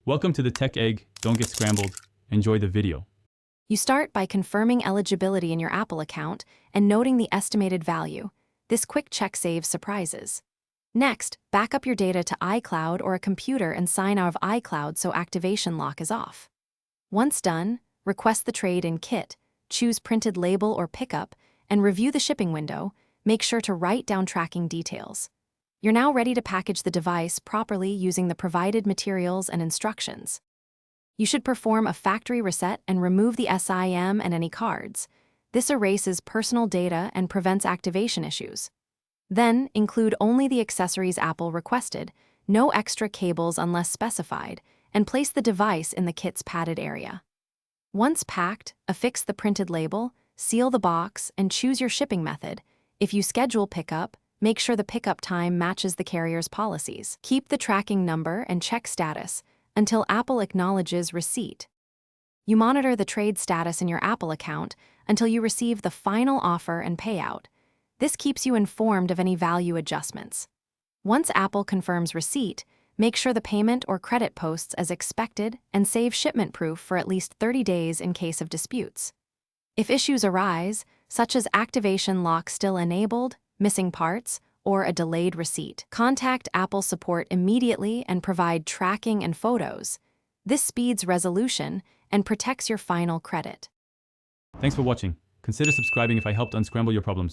Welcome to the Tech Egg. Don't get scrambled. Enjoy the video. You start by confirming eligibility in your Apple account and noting the estimated value. This quick check saves surprises. Next, back up your data to iCloud or a computer and sign out of iCloud so activation lock is off. Once done, request the trade-in kit, choose printed label or pickup, and review the shipping window. Make sure to write down tracking details. You're now ready to package the device properly using the provided materials and instructions. You should perform a factory reset and remove the SIM and any cards. This erases personal data and prevents activation issues. Then, include only the accessories Apple requested, no extra cables unless specified, and place the device in the kit's padded area. Once packed, affix the printed label, seal the box, and choose your shipping method. If you schedule pickup, make sure the pickup time matches the carrier's policies. Keep the tracking number and check status until Apple acknowledges receipt. You monitor the trade status in your Apple account until you receive the final offer and payout. This keeps you informed of any value adjustments. Once Apple confirms receipt, make sure the payment or credit posts as expected and save shipment proof for at least 30 days in case of disputes. If issues arise, such as activation lock still enabled, missing parts, or a delayed receipt, contact Apple support immediately and provide tracking and photos. This speeds resolution and protects your final credit. Thanks for watching. Consider subscribing if I helped unscramble your problems.